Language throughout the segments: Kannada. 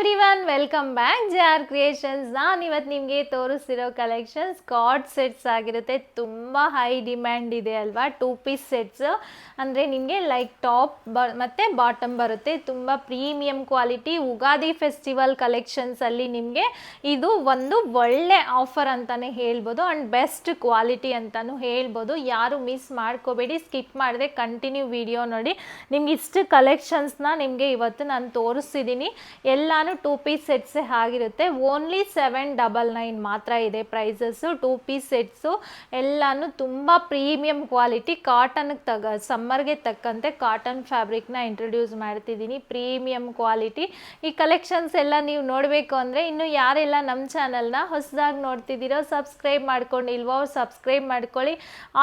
Everyone welcome back JR creations. ನಾನು ಇವತ್ತು ನಿಮಗೆ ತೋರಿಸ್ತಿರೋ ಕಲೆಕ್ಷನ್ಸ್ ಕಾರ್ಡ್ ಸೆಟ್ಸ್ ಆಗಿರುತ್ತೆ. ತುಂಬ ಹೈ ಡಿಮ್ಯಾಂಡ್ ಇದೆ ಅಲ್ವಾ. 2 ಪೀಸ್ ಸೆಟ್ಸ್ ಅಂದರೆ ನಿಮಗೆ ಲೈಕ್ ಟಾಪ್ ಮತ್ತು ಬಾಟಮ್ ಬರುತ್ತೆ. ತುಂಬ ಪ್ರೀಮಿಯಂ ಕ್ವಾಲಿಟಿ ಉಗಾದಿ ಫೆಸ್ಟಿವಲ್ ಕಲೆಕ್ಷನ್ಸಲ್ಲಿ ನಿಮಗೆ ಇದು ಒಂದು ಒಳ್ಳೆ ಆಫರ್ ಅಂತಲೇ ಹೇಳ್ಬೋದು ಆ್ಯಂಡ್ ಬೆಸ್ಟ್ ಕ್ವಾಲಿಟಿ ಅಂತಲೂ ಹೇಳ್ಬೋದು. ಯಾರು ಮಿಸ್ ಮಾಡ್ಕೋಬೇಡಿ, ಸ್ಕಿಪ್ ಮಾಡದೆ ಕಂಟಿನ್ಯೂ ವಿಡಿಯೋ ನೋಡಿ. ನಿಮ್ಗೆ ಇಷ್ಟು ಕಲೆಕ್ಷನ್ಸ್ನ ನಿಮಗೆ ಇವತ್ತು ನಾನು ತೋರಿಸ್ತಿದ್ದೀನಿ. ಎಲ್ಲಾನು 2 ಪೀಸ್ ಸೆಟ್ಸೇ ಆಗಿರುತ್ತೆ. ಓನ್ಲಿ 799 ಮಾತ್ರ ಇದೆ ಪ್ರೈಸಸ್ಸು. 2 ಪೀಸ್ ಸೆಟ್ಸು ಎಲ್ಲಾನು ತುಂಬ ಪ್ರೀಮಿಯಂ ಕ್ವಾಲಿಟಿ ಕಾಟನ್ಗೆ ಸಮ್ಮರ್ಗೆ ತಕ್ಕಂತೆ ಕಾಟನ್ ಫ್ಯಾಬ್ರಿಕ್ನ ಇಂಟ್ರೊಡ್ಯೂಸ್ ಮಾಡ್ತಿದ್ದೀನಿ. ಪ್ರೀಮಿಯಂ ಕ್ವಾಲಿಟಿ ಈ ಕಲೆಕ್ಷನ್ಸ್ ಎಲ್ಲ ನೀವು ನೋಡಬೇಕು ಅಂದರೆ ಇನ್ನು ಯಾರೆಲ್ಲ ನಮ್ಮ ಚಾನಲ್ನ ಹೊಸದಾಗಿ ನೋಡ್ತಿದ್ದೀರೋ ಸಬ್ಸ್ಕ್ರೈಬ್ ಮಾಡ್ಕೊಂಡಿಲ್ವೋ ಸಬ್ಸ್ಕ್ರೈಬ್ ಮಾಡ್ಕೊಳ್ಳಿ.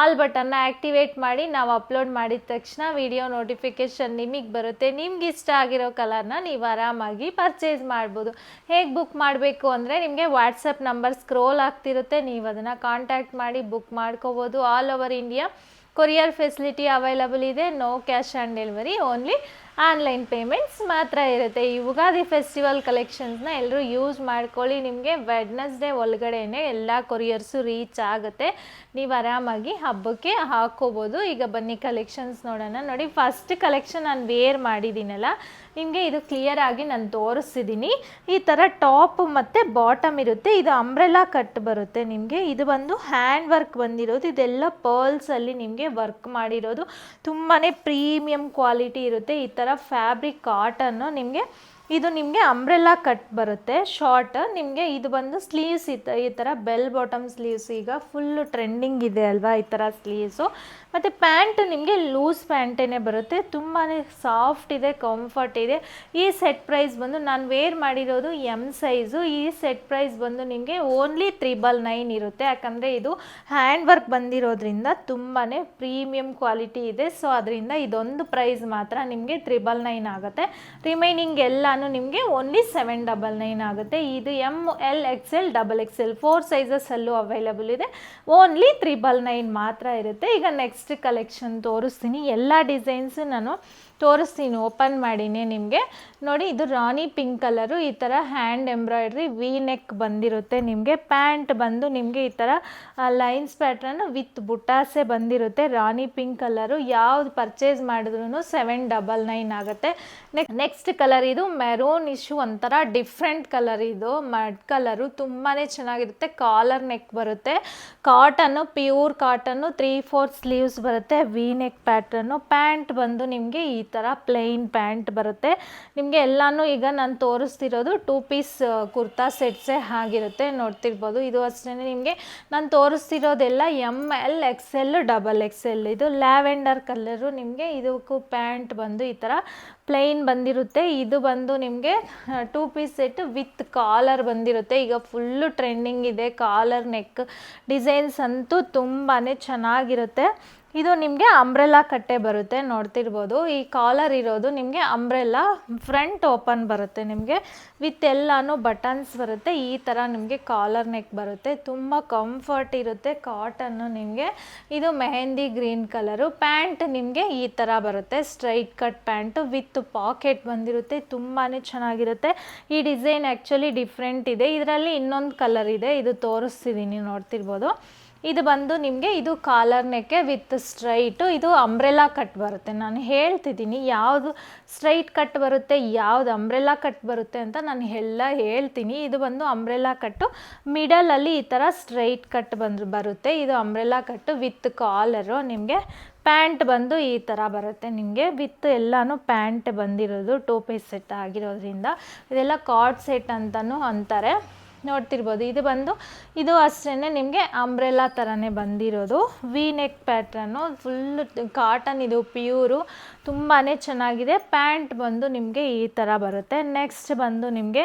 ಆಲ್ ಬಟನ್ನ ಆ್ಯಕ್ಟಿವೇಟ್ ಮಾಡಿ. ನಾವು ಅಪ್ಲೋಡ್ ಮಾಡಿದ ತಕ್ಷಣ ವಿಡಿಯೋ ನೋಟಿಫಿಕೇಷನ್ ನಿಮಗೆ ಬರುತ್ತೆ. ನಿಮ್ಗೆ ಇಷ್ಟ ಆಗಿರೋ ಕಲರ್ನ ನೀವು ಆರಾಮಾಗಿ ಪರ್ಚೇಸ್ ಮಾಡ್ಬೋದು. ಹೇಗೆ ಬುಕ್ ಮಾಡಬೇಕು ಅಂದರೆ ನಿಮಗೆ ವಾಟ್ಸಪ್ ನಂಬರ್ ಸ್ಕ್ರೋಲ್ ಆಗ್ತಿರುತ್ತೆ, ನೀವು ಅದನ್ನು ಕಾಂಟ್ಯಾಕ್ಟ್ ಮಾಡಿ ಬುಕ್ ಮಾಡ್ಕೋಬೋದು. All over India courier facility available ಇದೆ. No cash on delivery, only online payments ಮಾತ್ರ ಇರುತ್ತೆ. ಈ ಯುಗಾದಿ ಫೆಸ್ಟಿವಲ್ ಕಲೆಕ್ಷನ್ಸ್ನ ಎಲ್ಲರೂ ಯೂಸ್ ಮಾಡ್ಕೊಳ್ಳಿ. ನಿಮಗೆ ವೆಡ್ನೆಸ್ಡೇ ಒಳಗಡೆನೆ ಎಲ್ಲ ಕೊರಿಯರ್ಸು ರೀಚ್ ಆಗುತ್ತೆ. ನೀವು ಆರಾಮಾಗಿ ಹಬ್ಬಕ್ಕೆ ಹಾಕ್ಕೋಬೋದು. ಈಗ ಬನ್ನಿ ಕಲೆಕ್ಷನ್ಸ್ ನೋಡೋಣ. ನೋಡಿ, ಫಸ್ಟ್ ಕಲೆಕ್ಷನ್ ನಾನು ವೇರ್ ಮಾಡಿದ್ದೀನಲ್ಲ, ನಿಮಗೆ ಇದು ಕ್ಲಿಯರ್ ಆಗಿ ನಾನು ತೋರಿಸ್ತಿದ್ದೀನಿ. ಈ ಥರ ಟಾಪ್ ಮತ್ತು ಬಾಟಮ್ ಇರುತ್ತೆ. ಇದು ಅಂಬ್ರೆಲಾ ಕಟ್ ಬರುತ್ತೆ. ನಿಮಗೆ ಇದು ಬಂದು ಹ್ಯಾಂಡ್ ವರ್ಕ್ ಬಂದಿರೋದು. ಇದೆಲ್ಲ ಪರ್ಲ್ಸಲ್ಲಿ ನಿಮಗೆ ವರ್ಕ್ ಮಾಡಿರೋದು. ತುಂಬಾ ಪ್ರೀಮಿಯಂ ಕ್ವಾಲಿಟಿ ಇರುತ್ತೆ. ಈ ಥರ ಫ್ಯಾಬ್ರಿಕ್ ಕಾಟನ್ನು ಇದು ನಿಮಗೆ ಅಂಬ್ರೆಲಾ ಕಟ್ ಬರುತ್ತೆ. ಶಾರ್ಟ್ ನಿಮಗೆ ಇದು ಬಂದು ಸ್ಲೀವ್ಸ್ ಈ ಥರ ಬೆಲ್ ಬಾಟಮ್ ಸ್ಲೀವ್ಸ್ ಈಗ ಫುಲ್ಲು ಟ್ರೆಂಡಿಂಗ್ ಇದೆ ಅಲ್ವಾ, ಈ ಥರ ಸ್ಲೀವ್ಸು. ಮತ್ತು ಪ್ಯಾಂಟ್ ನಿಮಗೆ ಲೂಸ್ ಪ್ಯಾಂಟೇ ಬರುತ್ತೆ. ತುಂಬಾ ಸಾಫ್ಟ್ ಇದೆ, ಕಂಫರ್ಟ್ ಇದೆ. ಈ ಸೆಟ್ ಪ್ರೈಸ್ ಬಂದು ನಾನು ವೇರ್ ಮಾಡಿರೋದು ಎಮ್ ಸೈಜು. ಈ ಸೆಟ್ ಪ್ರೈಸ್ ಬಂದು ನಿಮಗೆ ಓನ್ಲಿ 999 ಇರುತ್ತೆ. ಯಾಕಂದರೆ ಇದು ಹ್ಯಾಂಡ್ ವರ್ಕ್ ಬಂದಿರೋದ್ರಿಂದ ತುಂಬಾ ಪ್ರೀಮಿಯಂ ಕ್ವಾಲಿಟಿ ಇದೆ. ಸೊ ಅದರಿಂದ ಇದೊಂದು ಪ್ರೈಸ್ ಮಾತ್ರ ನಿಮಗೆ 999 ಆಗುತ್ತೆ. ರಿಮೈನಿಂಗ್ ಎಲ್ಲ ನಿಮಗೆ ಓನ್ಲಿ 799 ಆಗುತ್ತೆ. ಇದು ML XL XXL 4 ಸೈಜಸಲ್ಲೂ ಅವೈಲಬಲ್ ಇದೆ. ಓನ್ಲಿ 999 ಮಾತ್ರ ಇರುತ್ತೆ. ಈಗ ನೆಕ್ಸ್ಟ್ ಕಲೆಕ್ಷನ್ ತೋರಿಸ್ತೀನಿ. ಎಲ್ಲ ಡಿಸೈನ್ಸು ನಾನು ತೋರಿಸ್ತೀನಿ ಓಪನ್ ಮಾಡಿನೇ ನಿಮಗೆ. ನೋಡಿ, ಇದು ರಾಣಿ ಪಿಂಕ್ ಕಲರು. ಈ ಥರ ಹ್ಯಾಂಡ್ ಎಂಬ್ರಾಯ್ಡ್ರಿ ವಿ ನೆಕ್ ಬಂದಿರುತ್ತೆ. ನಿಮಗೆ ಪ್ಯಾಂಟ್ ಬಂದು ನಿಮಗೆ ಈ ಥರ ಲೈನ್ಸ್ ಪ್ಯಾಟ್ರನ್ ವಿತ್ ಬುಟಾಸೆ ಬಂದಿರುತ್ತೆ. ರಾಣಿ ಪಿಂಕ್ ಕಲರು. ಯಾವ್ದು ಪರ್ಚೇಸ್ ಮಾಡಿದ್ರೂ 799 ಆಗುತ್ತೆ. ನೆಕ್ಸ್ಟ್ ಕಲರ್ ಇದು ಮೆರೂನ್ ಇಶ್ಯೂ, ಒಂಥರ ಡಿಫ್ರೆಂಟ್ ಕಲರ್. ಇದು ಮಡ್ ಕಲರು ತುಂಬಾ ಚೆನ್ನಾಗಿರುತ್ತೆ. ಕಾಲರ್ ನೆಕ್ ಬರುತ್ತೆ. ಕಾಟನ್ನು, ಪ್ಯೂರ್ ಕಾಟನ್ನು, 3/4 ಸ್ಲೀವ್ಸ್ ಬರುತ್ತೆ. V neck pattern. ಪ್ಯಾಂಟ್ ಬಂದು ನಿಮಗೆ ಈ ಥರ ಪ್ಲೈನ್ ಪ್ಯಾಂಟ್ ಬರುತ್ತೆ. ನಿಮಗೆ ಎಲ್ಲನೂ ಈಗ ನಾನು ತೋರಿಸ್ತಿರೋದು 2 ಪೀಸ್ ಕುರ್ತಾ ಸೆಟ್ಸೇ ಆಗಿರುತ್ತೆ. ನೋಡ್ತಿರ್ಬೋದು. ಇದು ಅಷ್ಟೇ ನಿಮಗೆ ನಾನು ತೋರಿಸ್ತಿರೋದೆಲ್ಲ ML XL XXL. ಇದು ಲ್ಯಾವೆಂಡರ್ ಕಲರು. ನಿಮಗೆ ಇದಕ್ಕೂ ಪ್ಯಾಂಟ್ ಬಂದು ಈ ಥರ ಪ್ಲೈನ್ ಬಂದಿರುತ್ತೆ. ಇದು ಬಂದು ನಿಮಗೆ 2 ಪೀಸ್ ಸೆಟ್ ವಿತ್ ಕಾಲರ್ ಬಂದಿರುತ್ತೆ. ಈಗ ಫುಲ್ಲು ಟ್ರೆಂಡಿಂಗ್ ಇದೆ ಕಾಲರ್ ನೆಕ್ ಡಿಸೈನ್ಸ್ ಅಂತೂ ತುಂಬಾ ಚೆನ್ನಾಗಿರುತ್ತೆ. ಇದು ನಿಮಗೆ ಅಂಬ್ರೆಲಾ ಕಟ್ಟೆ ಬರುತ್ತೆ. ನೋಡ್ತಿರ್ಬೋದು. ಈ ಕಾಲರ್ ಇರೋದು ನಿಮಗೆ ಅಂಬ್ರೆಲಾ ಫ್ರಂಟ್ ಓಪನ್ ಬರುತ್ತೆ. ನಿಮಗೆ ವಿತ್ ಎಲ್ಲಾನು ಬಟನ್ಸ್ ಬರುತ್ತೆ. ಈ ಥರ ನಿಮಗೆ ಕಾಲರ್ ನೆಕ್ ಬರುತ್ತೆ. ತುಂಬ ಕಂಫರ್ಟ್ ಇರುತ್ತೆ. ಕಾಟನ್ನು ನಿಮಗೆ ಇದು ಮೆಹಂದಿ ಗ್ರೀನ್ ಕಲರು. ಪ್ಯಾಂಟ್ ನಿಮಗೆ ಈ ಥರ ಬರುತ್ತೆ. Straight cut pant with packet ಬಂದಿರುತ್ತೆ. ತುಂಬಾ ಚೆನ್ನಾಗಿರುತ್ತೆ. ಈ ಡಿಸೈನ್ ಆ್ಯಕ್ಚುಲಿ ಡಿಫ್ರೆಂಟ್ ಇದೆ. ಇದರಲ್ಲಿ ಇನ್ನೊಂದು ಕಲರ್ ಇದೆ, ಇದು ತೋರಿಸ್ತಿದ್ದೀನಿ. ನೋಡ್ತಿರ್ಬೋದು. ಇದು ಬಂದು ನಿಮಗೆ ಇದು ಕಾಲರ್ ನೆಕ್ಕೆ ವಿತ್ ಸ್ಟ್ರೈಟು. ಇದು ಅಂಬ್ರೆಲಾ ಕಟ್ ಬರುತ್ತೆ. ನಾನು ಹೇಳ್ತಿದ್ದೀನಿ ಯಾವುದು ಸ್ಟ್ರೈಟ್ ಕಟ್ ಬರುತ್ತೆ, ಯಾವುದು ಅಂಬ್ರೆಲಾ ಕಟ್ ಬರುತ್ತೆ ಅಂತ ನಾನು ಎಲ್ಲ ಹೇಳ್ತೀನಿ. ಇದು ಬಂದು ಅಂಬ್ರೆಲಾ ಕಟ್ಟು. ಮಿಡಲಲ್ಲಿ ಈ ಥರ ಸ್ಟ್ರೈಟ್ ಕಟ್ ಬರುತ್ತೆ. ಇದು ಅಂಬ್ರೆಲಾ ಕಟ್ಟು ವಿತ್ ಕಾಲರು. ನಿಮಗೆ ಪ್ಯಾಂಟ್ ಬಂದು ಈ ಥರ ಬರುತ್ತೆ. ನಿಮಗೆ ವಿತ್ ಎಲ್ಲನೂ ಪ್ಯಾಂಟ್ ಬಂದಿರೋದು 2 ಪೀಸ್ ಸೆಟ್ ಆಗಿರೋದ್ರಿಂದ ಇದೆಲ್ಲ ಕಾರ್ಡ್ ಸೆಟ್ ಅಂತಲೂ ಅಂತಾರೆ. ನೋಡ್ತಿರ್ಬೋದು. ಇದು ಬಂದು ಇದು ಅಷ್ಟೇ ನಿಮಗೆ ಅಂಬ್ರೆಲಾ ಥರನೇ ಬಂದಿರೋದು. V neck pattern full cotton. ಇದು ಪ್ಯೂರು ತುಂಬಾ ಚೆನ್ನಾಗಿದೆ. ಪ್ಯಾಂಟ್ ಬಂದು ನಿಮಗೆ ಈ ಥರ ಬರುತ್ತೆ. ನೆಕ್ಸ್ಟ್ ಬಂದು ನಿಮಗೆ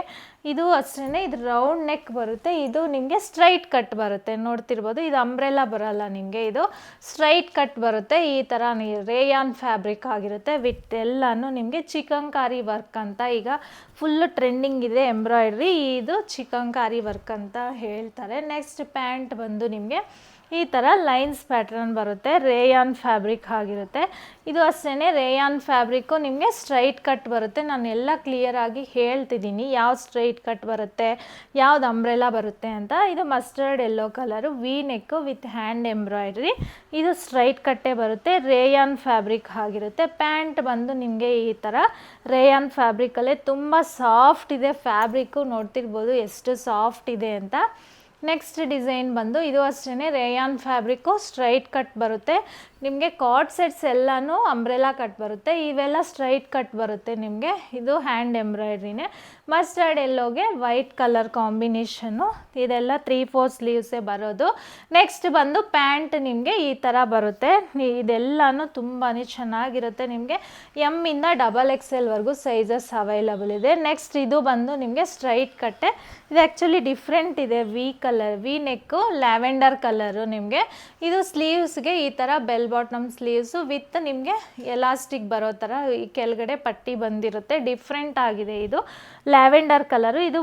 ಇದು ಅಷ್ಟೇ, ಇದು ರೌಂಡ್ ನೆಕ್ ಬರುತ್ತೆ. ಇದು ನಿಮಗೆ ಸ್ಟ್ರೈಟ್ ಕಟ್ ಬರುತ್ತೆ. ನೋಡ್ತಿರ್ಬೋದು. ಇದು ಅಂಬ್ರೆಲಾ ಬರಲ್ಲ, ನಿಮಗೆ ಇದು ಸ್ಟ್ರೈಟ್ ಕಟ್ ಬರುತ್ತೆ. ಈ ಥರ ರೇಯಾನ್ ಫ್ಯಾಬ್ರಿಕ್ ಆಗಿರುತ್ತೆ. ವಿತ್ ಎಲ್ಲನೂ ನಿಮಗೆ ಚಿಕನ್ಕಾರಿ ವರ್ಕ್ ಅಂತ ಈಗ ಫುಲ್ಲು ಟ್ರೆಂಡಿಂಗ್ ಇದೆ ಎಂಬ್ರಾಯ್ಡ್ರಿ. ಇದು ಚಿಕನ್ಕಾರಿ ವರ್ಕ್ ಅಂತ ಹೇಳ್ತಾರೆ. ನೆಕ್ಸ್ಟ್ ಪ್ಯಾಂಟ್ ಬಂದು ನಿಮಗೆ ಈ ಥರ ಲೈನ್ಸ್ ಪ್ಯಾಟ್ರನ್ ಬರುತ್ತೆ. ರೇಯಾನ್ ಫ್ಯಾಬ್ರಿಕ್ ಆಗಿರುತ್ತೆ. ಇದು ಅಷ್ಟೇ ರೇಯಾನ್ ಫ್ಯಾಬ್ರಿಕ್ಕು ನಿಮಗೆ ಸ್ಟ್ರೈಟ್ ಕಟ್ ಬರುತ್ತೆ. ನಾನು ಎಲ್ಲ ಕ್ಲಿಯರಾಗಿ ಹೇಳ್ತಿದ್ದೀನಿ ಯಾವ ಸ್ಟ್ರೈಟ್ ಕಟ್ ಬರುತ್ತೆ, ಯಾವ್ದು ಅಂಬ್ರೆಲಾ ಬರುತ್ತೆ ಅಂತ. ಇದು mustard yellow colour, V neck with hand embroidery. ಇದು ಸ್ಟ್ರೈಟ್ ಕಟ್ಟೇ ಬರುತ್ತೆ. ರೇಯಾನ್ ಫ್ಯಾಬ್ರಿಕ್ ಆಗಿರುತ್ತೆ. ಪ್ಯಾಂಟ್ ಬಂದು ನಿಮಗೆ ಈ ಥರ ರೇಯಾನ್ ಫ್ಯಾಬ್ರಿಕಲ್ಲೇ ತುಂಬ ಸಾಫ್ಟ್ ಇದೆ ಫ್ಯಾಬ್ರಿಕ್ಕು, ನೋಡ್ತಿರ್ಬೋದು ಎಷ್ಟು ಸಾಫ್ಟ್ ಇದೆ ಅಂತ. ನೆಕ್ಸ್ಟ್ ಡಿಸೈನ್ ಬಂದು ಇದು ಅಷ್ಟೇ ರೇಯಾನ್ ಫ್ಯಾಬ್ರಿಕ್ಕು, ಸ್ಟ್ರೈಟ್ ಕಟ್ ಬರುತ್ತೆ ನಿಮಗೆ. ಕಾರ್ಡ್ ಸೆಟ್ಸ್ ಎಲ್ಲನೂ ಅಂಬ್ರೆಲಾ ಕಟ್ ಬರುತ್ತೆ, ಇವೆಲ್ಲ ಸ್ಟ್ರೈಟ್ ಕಟ್ ಬರುತ್ತೆ ನಿಮಗೆ. ಇದು ಹ್ಯಾಂಡ್ ಎಂಬ್ರಾಯ್ಡ್ರಿನೇ. ಮಸ್ಟರ್ಡ್ ಎಲ್ಲೋಗೆ ವೈಟ್ ಕಲರ್ ಕಾಂಬಿನೇಷನ್ನು. ಇದೆಲ್ಲ 3/4 ಸ್ಲೀವ್ಸೇ ಬರೋದು. ನೆಕ್ಸ್ಟ್ ಬಂದು ಪ್ಯಾಂಟ್ ನಿಮಗೆ ಈ ಥರ ಬರುತ್ತೆ. ಇದೆಲ್ಲನೂ ತುಂಬಾ ಚೆನ್ನಾಗಿರುತ್ತೆ ನಿಮಗೆ. ಎಮ್ಮಿಂದ XXL ಸೈಜಸ್ ಅವೈಲಬಲ್ ಇದೆ. ನೆಕ್ಸ್ಟ್ ಇದು ಬಂದು ನಿಮಗೆ ಸ್ಟ್ರೈಟ್ ಕಟ್ಟೆ. ಇದು ಆ್ಯಕ್ಚುಲಿ ಡಿಫ್ರೆಂಟ್ ಇದೆ, ವಿ ನೆಕ್ಕು ಲ್ಯಾವೆಂಡರ್ ಕಲರು ನಿಮಗೆ. ಇದು ಸ್ಲೀವ್ಸ್ಗೆ ಈ ಥರ ಬೆಲ್ ಬಾಟಮ್ ಸ್ಲೀವ್ಸು ವಿತ್ ನಿಮಗೆ ಎಲಾಸ್ಟಿಕ್ ಬರೋ ಥರ ಈ ಕೆಳಗಡೆ ಪಟ್ಟಿ ಬಂದಿರುತ್ತೆ. ಡಿಫ್ರೆಂಟ್ ಆಗಿದೆ. ಇದು ಲ್ಯಾವೆಂಡರ್ ಕಲರು. ಇದು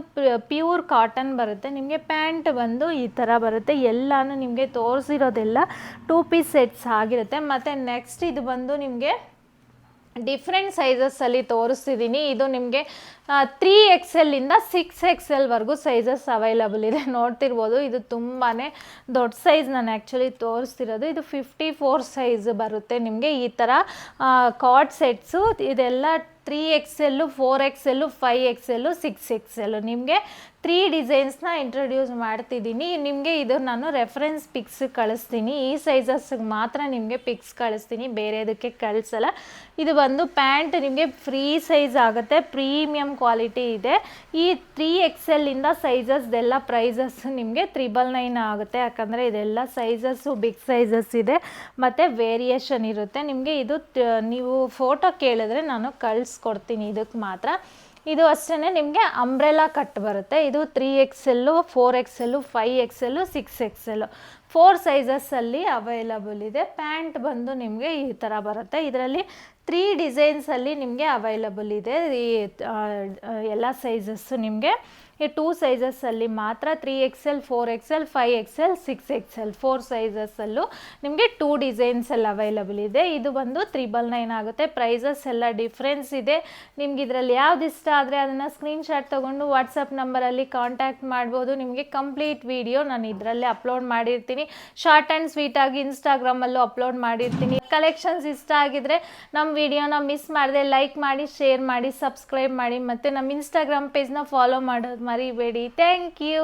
ಪ್ಯೂರ್ ಕಾಟನ್ ಬರುತ್ತೆ ನಿಮಗೆ. ಪ್ಯಾಂಟ್ ಬಂದು ಈ ಥರ ಬರುತ್ತೆ. ಎಲ್ಲನೂ ನಿಮಗೆ ತೋರಿಸಿರೋದೆಲ್ಲ 2 ಪೀಸ್ ಸೆಟ್ಸ್ ಆಗಿರುತ್ತೆ. ಮತ್ತು ನೆಕ್ಸ್ಟ್ ಇದು ಬಂದು ನಿಮಗೆ ಡಿಫ್ರೆಂಟ್ ಸೈಜಸ್ಸಲ್ಲಿ ತೋರಿಸ್ತಿದ್ದೀನಿ. ಇದು ನಿಮಗೆ 3XL ಇಂದ 6XL ಸೈಜಸ್ ಅವೈಲಬಲ್ ಇದೆ. ನೋಡ್ತಿರ್ಬೋದು ಇದು ತುಂಬಾ ದೊಡ್ಡ ಸೈಜ್ ನಾನು ಆ್ಯಕ್ಚುಲಿ ತೋರಿಸ್ತಿರೋದು. ಇದು 54 ಸೈಜ್ ಬರುತ್ತೆ ನಿಮಗೆ. ಈ ಥರ ಕಾರ್ಡ್ ಸೆಟ್ಸು ಇದೆಲ್ಲ 3XL, 4XL, 5XL, 6XL ನಿಮಗೆ 3 ಡಿಸೈನ್ಸ್ನ ಇಂಟ್ರೊಡ್ಯೂಸ್ ಮಾಡ್ತಿದ್ದೀನಿ. ನಿಮಗೆ ಇದು ನಾನು ರೆಫರೆನ್ಸ್ ಪಿಕ್ಸ್ ಕಳಿಸ್ತೀನಿ. ಈ ಸೈಜಸ್ಗೆ ಮಾತ್ರ ನಿಮಗೆ ಪಿಕ್ಸ್ ಕಳಿಸ್ತೀನಿ, ಬೇರೆದಕ್ಕೆ ಕಳಿಸಲ್ಲ. ಇದು ಬಂದು ಪ್ಯಾಂಟ್ ನಿಮಗೆ ಫ್ರೀ ಸೈಜ್ ಆಗುತ್ತೆ, ಪ್ರೀಮಿಯಂ ಕ್ವಾಲಿಟಿ ಇದೆ. ಈ 3XL ಇಂದ ಸೈಜಸ್ದೆಲ್ಲ ಪ್ರೈಸಸ್ ನಿಮಗೆ 999 ಆಗುತ್ತೆ. ಯಾಕಂದರೆ ಇದೆಲ್ಲ ಸೈಜಸ್ಸು ಬಿಗ್ ಸೈಜಸ್ ಇದೆ ಮತ್ತು ವೇರಿಯೇಷನ್ ಇರುತ್ತೆ ನಿಮಗೆ. ಇದು ನೀವು ಫೋಟೋ ಕೇಳಿದ್ರೆ ನಾನು ಕಳಿಸ್ಕೊಡ್ತೀನಿ ಇದಕ್ಕೆ ಮಾತ್ರ. ಇದು ಅಷ್ಟೇ ನಿಮಗೆ ಅಂಬ್ರೆಲಾ ಕಟ್ ಬರುತ್ತೆ. ಇದು 3XL, 4XL, 5XL, 6XL 4 ಸೈಜಸ್ಸಲ್ಲಿ available ಇದೆ. ಪ್ಯಾಂಟ್ ಬಂದು ನಿಮಗೆ ಈ ಥರ ಬರುತ್ತೆ. ಇದರಲ್ಲಿ 3 ಡಿಸೈನ್ಸಲ್ಲಿ ನಿಮಗೆ ಅವೈಲಬಲ್ ಇದೆ. ಈ ಎಲ್ಲ ಸೈಜಸ್ಸು ನಿಮಗೆ ಈ 2 ಸೈಜಸ್ಸಲ್ಲಿ ಮಾತ್ರ 3XL, 4XL, 5XL, 6XL 4 ಸೈಜಸ್ಸಲ್ಲೂ ನಿಮಗೆ 2 ಡಿಸೈನ್ಸಲ್ಲಿ ಅವೈಲಬಲ್ ಇದೆ. ಇದು ಬಂದು 999 ಆಗುತ್ತೆ. ಪ್ರೈಸಸ್ ಎಲ್ಲ ಡಿಫ್ರೆನ್ಸ್ ಇದೆ. ನಿಮ್ಗೆ ಇದರಲ್ಲಿ ಯಾವ್ದು ಇಷ್ಟ ಆದರೆ ಅದನ್ನು ಸ್ಕ್ರೀನ್ಶಾಟ್ ತೊಗೊಂಡು ವಾಟ್ಸಪ್ ನಂಬರಲ್ಲಿ ಕಾಂಟ್ಯಾಕ್ಟ್ ಮಾಡ್ಬೋದು. ನಿಮಗೆ ಕಂಪ್ಲೀಟ್ ವಿಡಿಯೋ ನಾನು ಇದರಲ್ಲೇ ಅಪ್ಲೋಡ್ ಮಾಡಿರ್ತೀನಿ. ಶಾರ್ಟ್ ಆ್ಯಂಡ್ ಸ್ವೀಟಾಗಿ ಇನ್ಸ್ಟಾಗ್ರಾಮಲ್ಲೂ ಅಪ್ಲೋಡ್ ಮಾಡಿರ್ತೀನಿ. ಕಲೆಕ್ಷನ್ಸ್ ಇಷ್ಟ ಆಗಿದ್ರೆ ನಮ್ಮ ವಿಡಿಯೋನ ಮಿಸ್ ಮಾಡದೆ ಲೈಕ್ ಮಾಡಿ, ಶೇರ್ ಮಾಡಿ, ಸಬ್ಸ್ಕ್ರೈಬ್ ಮಾಡಿ ಮತ್ತು ನಮ್ಮ ಇನ್ಸ್ಟಾಗ್ರಾಮ್ ಪೇಜ್ನ ಫಾಲೋ ಮಾಡೋದು ಮರಿಬೇಡಿ. Thank you.